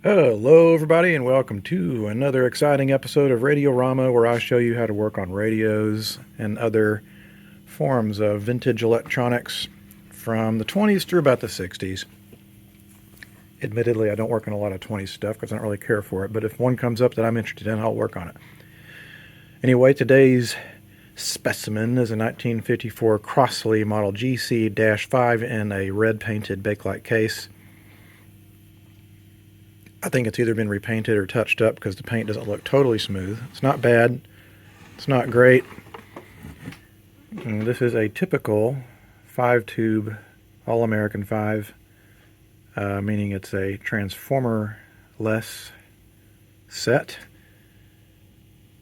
Hello, everybody, and welcome to another exciting episode of Radiorama, where I show you how to work on radios and other forms of vintage electronics from the 20s through about the 60s. Admittedly, I don't work on a lot of 20s stuff because I don't really care for it, but if one comes up that I'm interested in, I'll work on it. Anyway, today's specimen is a 1954 Crosley model GC-5 in a red painted bakelite case. I think it's either been repainted or touched up because the paint doesn't look totally smooth. It's not bad. It's not great. And this is a typical 5-tube All-American 5, meaning it's a transformer-less set.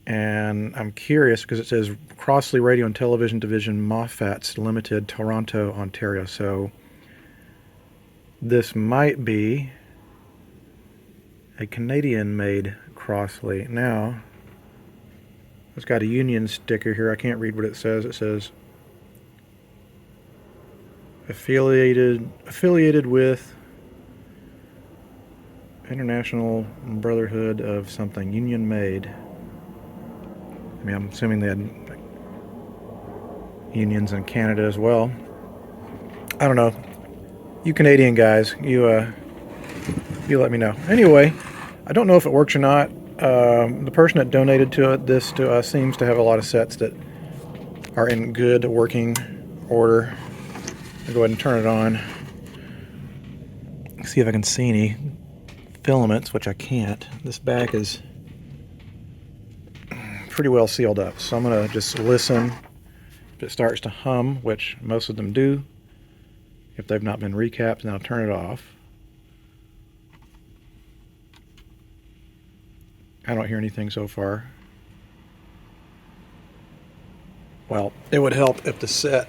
And I'm curious because it says Crosley Radio and Television Division Moffats Limited, Toronto, Ontario. So this might be a Canadian-made Crosley. Now, it's got a union sticker here. I can't read what it says. It says affiliated with International Brotherhood of something. Union made. I mean, I'm assuming they had unions in Canada as well. I don't know. You Canadian guys, you let me know. Anyway, I don't know if it works or not. The person that donated this to us seems to have a lot of sets that are in good working order. I'll go ahead and turn it on. See if I can see any filaments, which I can't. This back is pretty well sealed up, so I'm going to just listen. If it starts to hum, which most of them do, if they've not been recapped, then I'll turn it off. I don't hear anything so far. Well, it would help if the set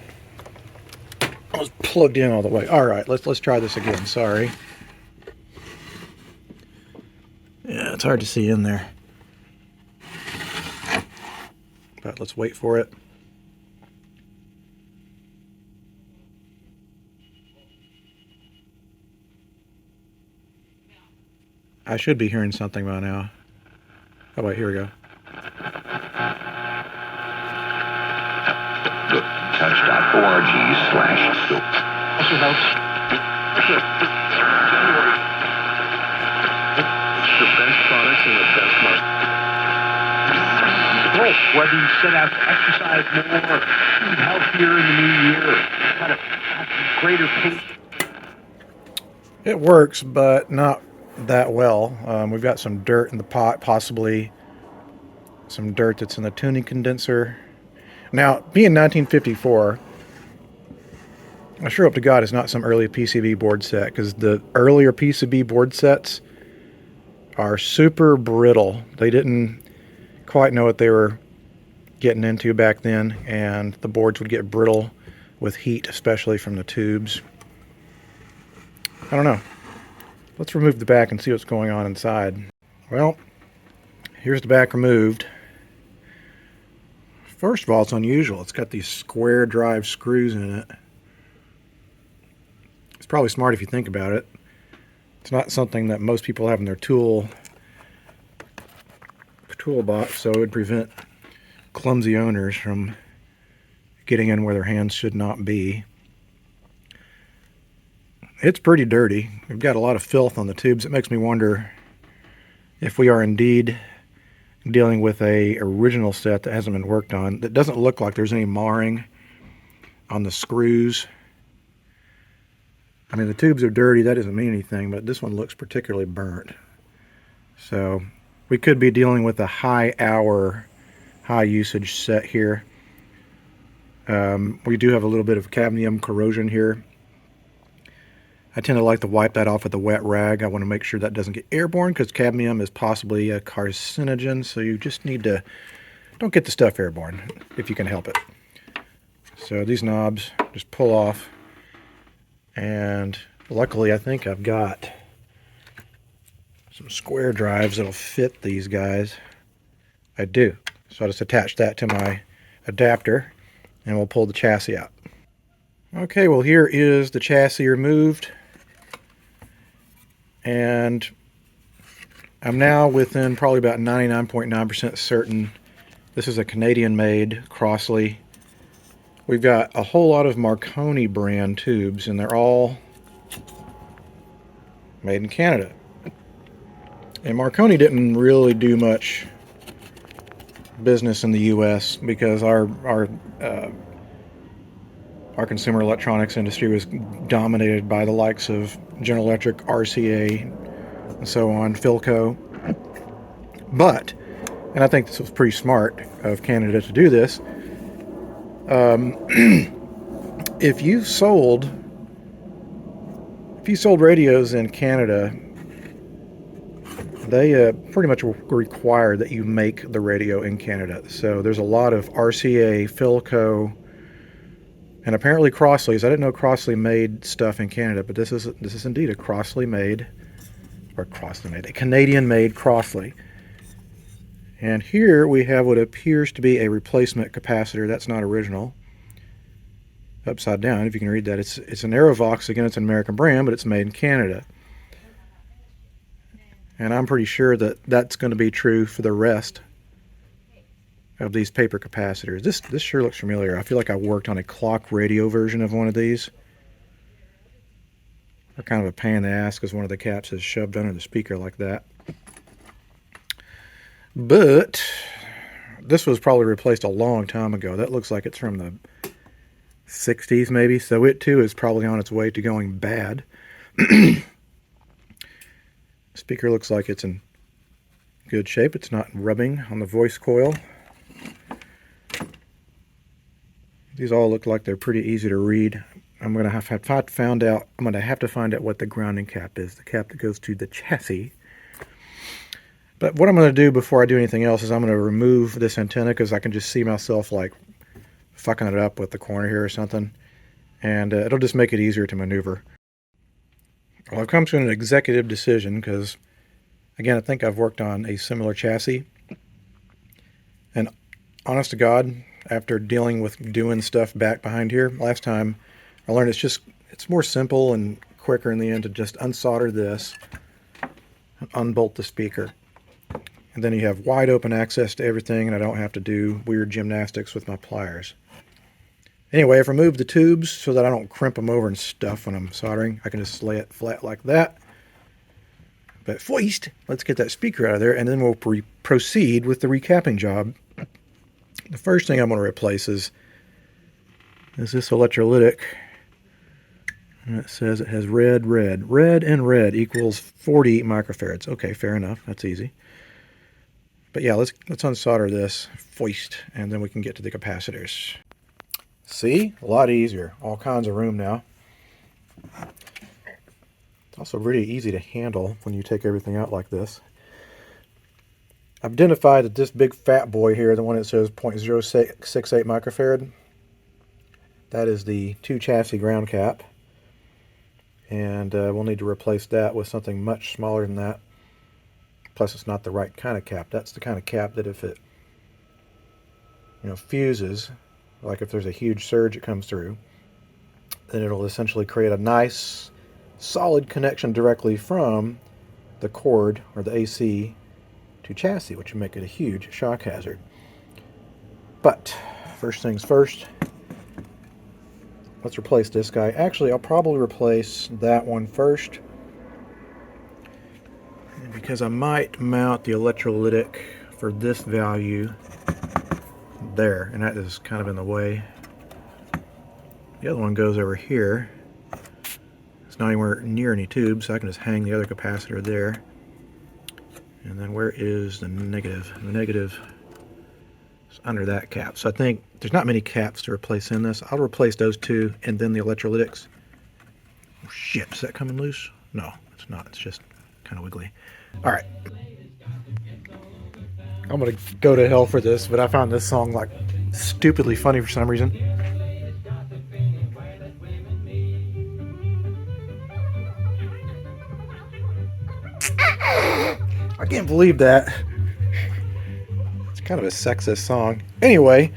was plugged in all the way. All right, let's try this again. Sorry. Yeah, it's hard to see in there. But let's wait for it. I should be hearing something by now. Oh wait, here we go. Touch.org/scoop. Also helps. The best products and the best market. Whether you set out to exercise more, eat healthier in the new year, kind of greater pace. It works, but not that well. We've got some dirt in the pot, possibly some dirt that's in the tuning condenser. Now, being 1954, I sure hope to God it's not some early PCB board set, because the earlier PCB board sets are super brittle. They didn't quite know what they were getting into back then, and the boards would get brittle with heat, especially from the tubes. I don't know. Let's remove the back and see what's going on inside. Well, here's the back removed. First of all, it's unusual. It's got these square drive screws in it. It's probably smart if you think about it. It's not something that most people have in their toolbox, so it would prevent clumsy owners from getting in where their hands should not be. It's pretty dirty. We've got a lot of filth on the tubes. It makes me wonder if we are indeed dealing with a original set that hasn't been worked on. That doesn't look like there's any marring on the screws. I mean, the tubes are dirty. That doesn't mean anything, but this one looks particularly burnt. So we could be dealing with a high-hour, high-usage set here. We do have a little bit of cadmium corrosion here. I tend to like to wipe that off with a wet rag. I want to make sure that doesn't get airborne, because cadmium is possibly a carcinogen, so you just need to don't get the stuff airborne if you can help it. So these knobs just pull off, and luckily I think I've got some square drives that'll fit these guys. I do. So I'll just attach that to my adapter and we'll pull the chassis out. Okay, well, here is the chassis removed. And I'm now within probably about 99.9% certain this is a Canadian-made Crosley. We've got a whole lot of Marconi brand tubes, and they're all made in Canada. And Marconi didn't really do much business in the U.S. because our consumer electronics industry was dominated by the likes of General Electric, RCA, and so on, Philco. But, and I think this was pretty smart of Canada to do this, if you sold radios in Canada, they pretty much require that you make the radio in Canada. So there's a lot of RCA, Philco, and apparently Crosley's. I didn't know Crosley made stuff in Canada, but this is indeed a a Canadian-made Crosley. And here we have what appears to be a replacement capacitor. That's not original. Upside down, if you can read that, it's an Aerovox. Again, it's an American brand, but it's made in Canada. And I'm pretty sure that that's going to be true for the rest of these paper capacitors. This sure looks familiar. I feel like I worked on a clock radio version of one of these. They're kind of a pain in the ass because one of the caps is shoved under the speaker like that. But this was probably replaced a long time ago. That looks like it's from the 60s maybe, so it too is probably on its way to going bad. Speaker looks like it's in good shape. It's not rubbing on the voice coil. These all look like they're pretty easy to read. I'm going to have to find out what the grounding cap is, the cap that goes to the chassis. But what I'm going to do before I do anything else is I'm going to remove this antenna because I can just see myself like fucking it up with the corner here or something. And it'll just make it easier to maneuver. Well, I've come to an executive decision because, again, I think I've worked on a similar chassis. And honest to God, after dealing with doing stuff back behind here, last time I learned it's more simple and quicker in the end to just unsolder this and unbolt the speaker. And then you have wide open access to everything, and I don't have to do weird gymnastics with my pliers. Anyway, I've removed the tubes so that I don't crimp them over and stuff when I'm soldering. I can just lay it flat like that. But first, let's get that speaker out of there, and then we'll proceed with the recapping job. The first thing I'm going to replace is this electrolytic. And it says it has red and red equals 40 microfarads. Okay, fair enough. That's easy. But yeah, let's unsolder this first, and then we can get to the capacitors. See? A lot easier. All kinds of room now. It's also really easy to handle when you take everything out like this. I've identified that this big fat boy here, the one that says 0.068 microfarad, that is the 2 chassis ground cap. And we'll need to replace that with something much smaller than that. Plus, it's not the right kind of cap. That's the kind of cap that if it, fuses, like if there's a huge surge that comes through, then it'll essentially create a nice, solid connection directly from the cord or the AC to chassis, which would make it a huge shock hazard. But first things first, let's replace this guy. Actually, I'll probably replace that one first, because I might mount the electrolytic for this value there, and that is kind of in the way. The other one goes over here. It's not anywhere near any tubes, so I can just hang the other capacitor there. And then where is the negative? The negative is under that cap. So I think there's not many caps to replace in this. I'll replace those two and then the electrolytics. Oh shit, is that coming loose? No, it's not. It's just kind of wiggly. All right. I'm going to go to hell for this, but I found this song like stupidly funny for some reason. I can't believe that. It's kind of a sexist song. Anyway,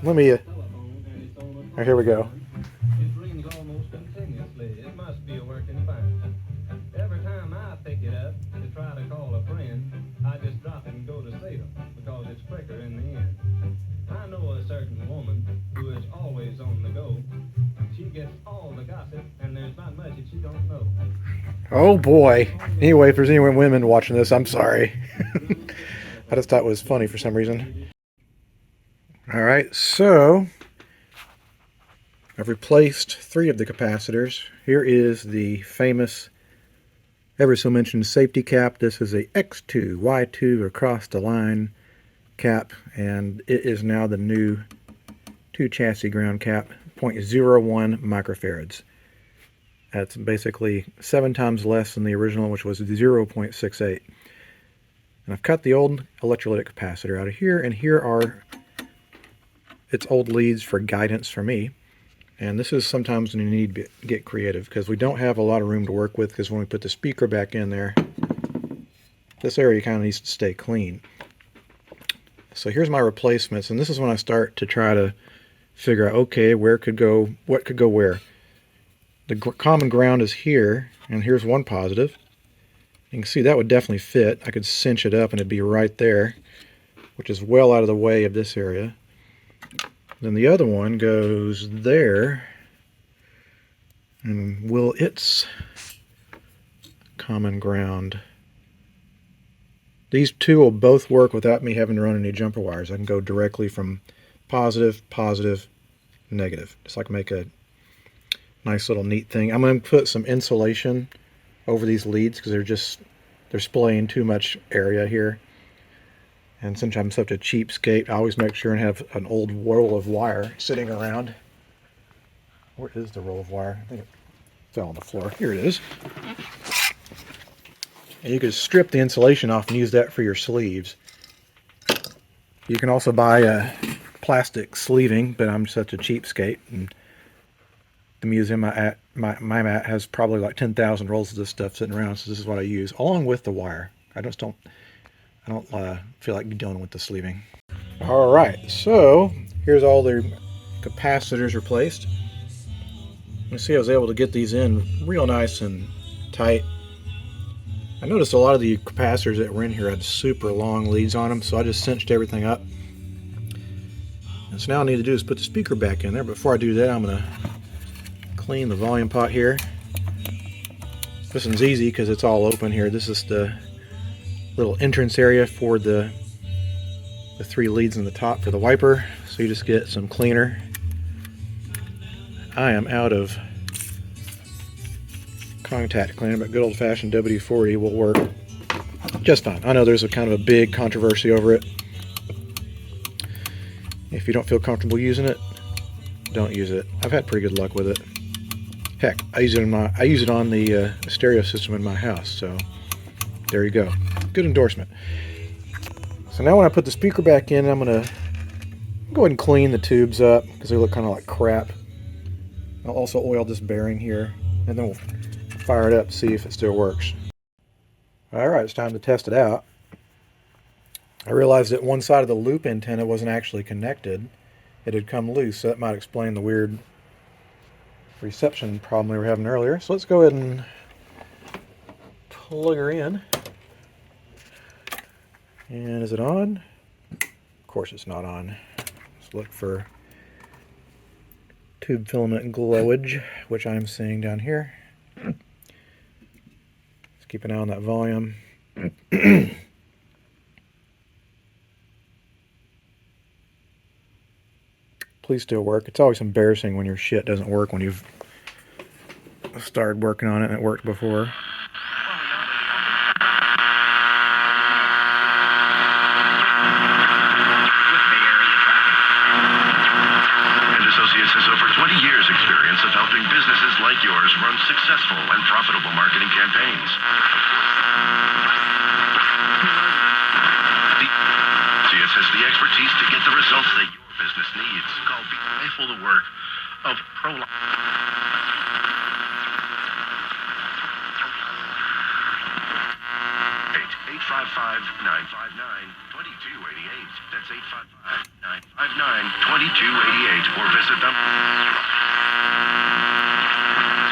let me... Right, here we go. always on the go. She gets all the gossip, and there's not much that she don't know. Oh boy. Anyway, if there's any women watching this, I'm sorry. I just thought it was funny for some reason. Alright, so I've replaced 3 of the capacitors. Here is the famous, ever so mentioned safety cap. This is a X2, Y2 across the line cap, and it is now the new 2 chassis ground cap, 0.01 microfarads. That's basically 7 times less than the original, which was 0.68. And I've cut the old electrolytic capacitor out of here, and here are its old leads for guidance for me. And this is sometimes when you need to get creative, because we don't have a lot of room to work with, because when we put the speaker back in there, this area kind of needs to stay clean. So here's my replacements, and this is when I start to try to figure out, okay, what could go where. The common ground is here, and here's one positive. You can see that would definitely fit. I could cinch it up and it'd be right there, which is well out of the way of this area. Then the other one goes there, and will its common ground. These 2 will both work without me having to run any jumper wires. I can go directly from positive, positive, negative. Just like make a nice little neat thing. I'm going to put some insulation over these leads because they're splaying too much area here. And since I'm such a cheapskate, I always make sure and have an old roll of wire sitting around. Where is the roll of wire? I think it fell on the floor. Here it is. And you could strip the insulation off and use that for your sleeves. You can also buy a plastic sleeving, but I'm such a cheapskate. And the museum my mat has probably like 10,000 rolls of this stuff sitting around, so this is what I use, along with the wire. I don't feel like dealing with the sleeving. Alright, so here's all the capacitors replaced. You see I was able to get these in real nice and tight. I noticed a lot of the capacitors that were in here had super long leads on them, so I just cinched everything up. And so now all I need to do is put the speaker back in there. Before I do that, I'm going to clean the volume pot here. This one's easy because it's all open here. This is the little entrance area for the 3 leads in the top for the wiper. So you just get some cleaner. I am out of contact cleaner, but good old-fashioned WD-40 will work just fine. I know there's a kind of a big controversy over it. If you don't feel comfortable using it, don't use it. I've had pretty good luck with it. Heck, I use it on the stereo system in my house, so there you go. Good endorsement. So now when I put the speaker back in, I'm going to go ahead and clean the tubes up because they look kind of like crap. I'll also oil this bearing here, and then we'll fire it up to see if it still works. Alright, it's time to test it out. I realized that one side of the loop antenna wasn't actually connected. It had come loose, so that might explain the weird reception problem we were having earlier. So let's go ahead and plug her in. And is it on? Of course it's not on. Let's look for tube filament glowage, which I'm seeing down here. Let's keep an eye on that volume. Please still work. It's always embarrassing when your shit doesn't work when you've started working on it and it worked before. Associates has over 20 years experience of helping businesses like yours run successful and profitable marketing campaigns. Associates has the expertise to get the results that your business needs. Call Be Faithful to Work of Crosley. 855-959-2288. That's 855-959-2288. Or visit them.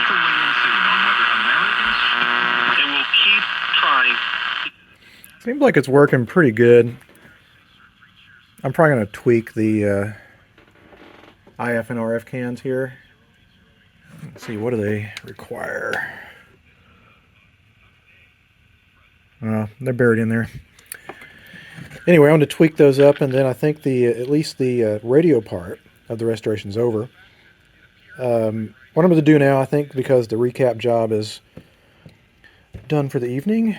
We're waiting soon on whether Americans and will keep trying. Seems like it's working pretty good. I'm probably going to tweak the... IF and RF cans here. Let's see, what do they require? They're buried in there. Anyway, I want to tweak those up, and then I think at least the radio part of the restoration is over. What I'm going to do now, I think, because the recap job is done for the evening,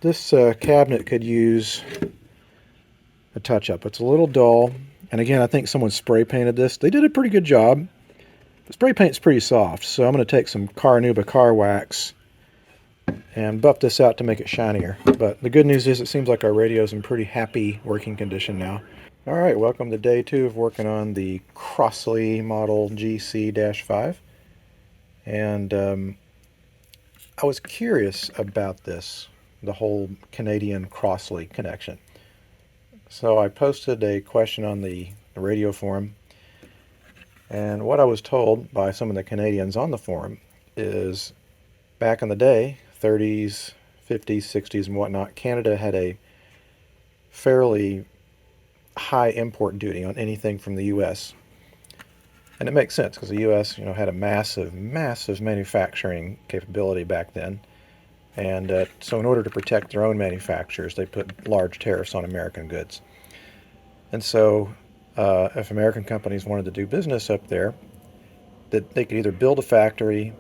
this cabinet could use a touch-up. It's a little dull, and again, I think someone spray painted this. They did a pretty good job. The spray paint's pretty soft, so I'm going to take some Carnauba car wax and buff this out to make it shinier. But the good news is it seems like our radio's in pretty happy working condition now. Alright, welcome to day 2 of working on the Crosley model GC-5. And I was curious about this, the whole Canadian Crosley connection. So I posted a question on the radio forum, and what I was told by some of the Canadians on the forum is back in the day, 30s, 50s, 60s, and whatnot, Canada had a fairly high import duty on anything from the U.S. And it makes sense because the U.S., had a massive manufacturing capability back then. And so in order to protect their own manufacturers, they put large tariffs on American goods. And so if American companies wanted to do business up there, that they could either build a factory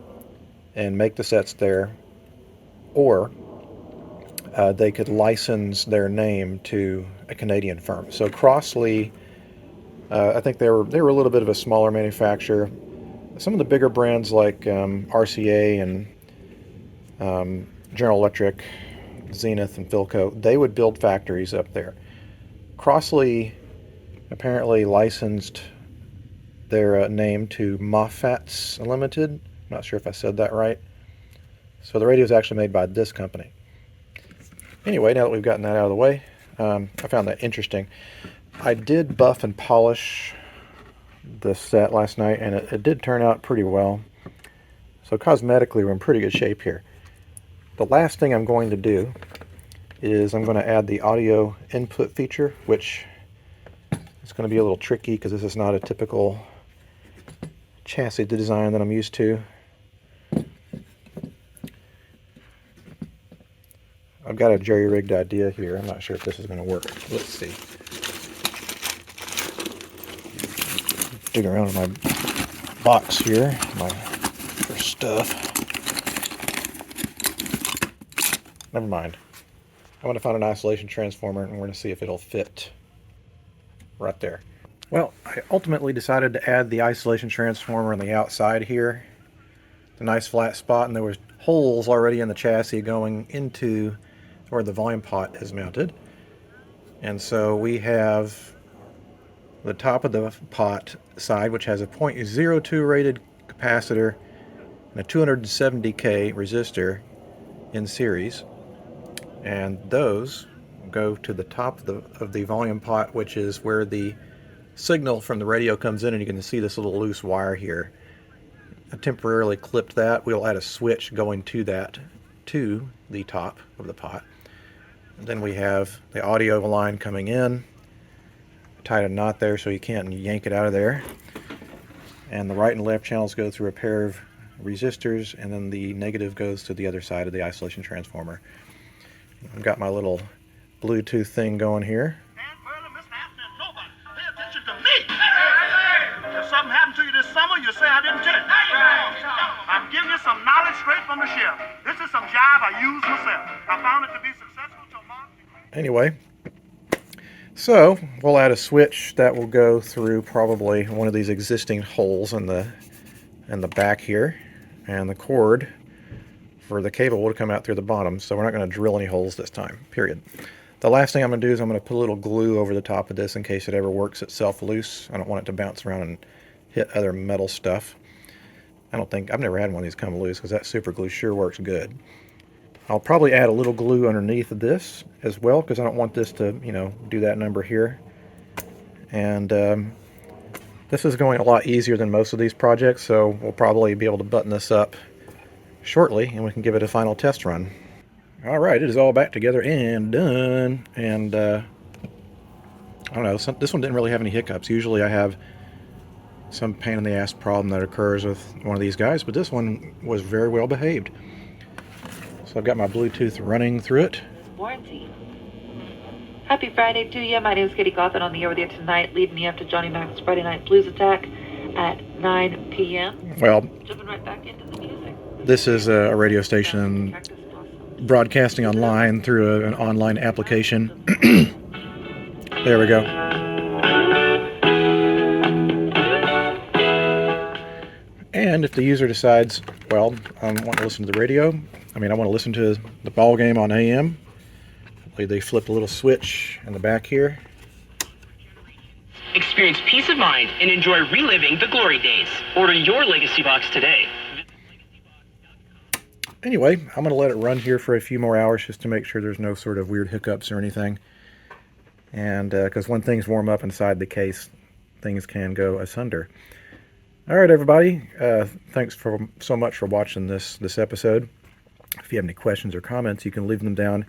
and make the sets there, or they could license their name to a Canadian firm. So Crosley, I think they were a little bit of a smaller manufacturer. Some of the bigger brands like RCA and General Electric, Zenith, and Philco, they would build factories up there. Crosley apparently licensed their name to Moffats Limited. I'm not sure if I said that right. So the radio is actually made by this company. Anyway, now that we've gotten that out of the way, I found that interesting. I did buff and polish the set last night, and it did turn out pretty well. So cosmetically, we're in pretty good shape here. The last thing I'm going to do is I'm going to add the audio input feature, which is going to be a little tricky because this is not a typical chassis design that I'm used to. I've got a jerry-rigged idea here. I'm not sure if this is going to work. Let's see. Digging around in my box here, for stuff. Never mind. I'm going to find an isolation transformer, and we're going to see if it'll fit right there. Well, I ultimately decided to add the isolation transformer on the outside here. It's a nice flat spot, and there was holes already in the chassis going into where the volume pot is mounted. And so we have the top of the pot side, which has a .02 rated capacitor and a 270K resistor in series. And those go to the top of the volume pot, which is where the signal from the radio comes in, and you can see this little loose wire here. I temporarily clipped that. We'll add a switch going to that, to the top of the pot. And then we have the audio line coming in. Tied a knot there so you can't yank it out of there. And the right and left channels go through a pair of resistors, and then the negative goes to the other side of the isolation transformer. I've got my little Bluetooth thing going here. Pay attention to me. If something happened to you this summer, you say I didn't tell you. I'm giving you some knowledge straight from the shelf. This is some jive I use myself. I found it to be successful till March. Anyway, so we'll add a switch that will go through probably one of these existing holes in the back here, and the cord for the cable will come out through the bottom, so we're not going to drill any holes this time, period. The last thing I'm going to do is I'm going to put a little glue over the top of this in case it ever works itself loose. I don't want it to bounce around and hit other metal stuff. I've never had one of these come loose because that super glue sure works good. I'll probably add a little glue underneath of this as well because I don't want this to, do that number here. And this is going a lot easier than most of these projects, so we'll probably be able to button this up shortly and we can give it a final test run. Alright, it is all back together and done. And I don't know, this one didn't really have any hiccups. Usually I have some pain in the ass problem that occurs with one of these guys, but this one was very well behaved. So I've got my Bluetooth running through it. Warranty. Happy Friday to you. My name is Katie Cawthon on the air with you tonight, leading you up to Johnny Mac's Friday Night Blues Attack at 9 p.m. Well, jumping right back into the music. This is a radio station broadcasting online through an online application. There we go. And if the user decides, well, I want to listen to the radio, I want to listen to the ball game on AM, they flip a little switch in the back here. Experience peace of mind and enjoy reliving the glory days. Order your Legacy Box today. Anyway, I'm going to let it run here for a few more hours just to make sure there's no sort of weird hiccups or anything. And because when things warm up inside the case, things can go asunder. All right, everybody. Thanks so much for watching this episode. If you have any questions or comments, you can leave them down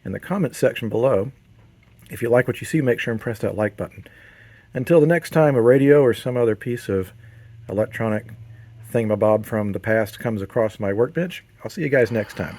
in the comments section below. If you like what you see, make sure and press that like button. Until the next time a radio or some other piece of electronic thingamabob from the past comes across my workbench, I'll see you guys next time.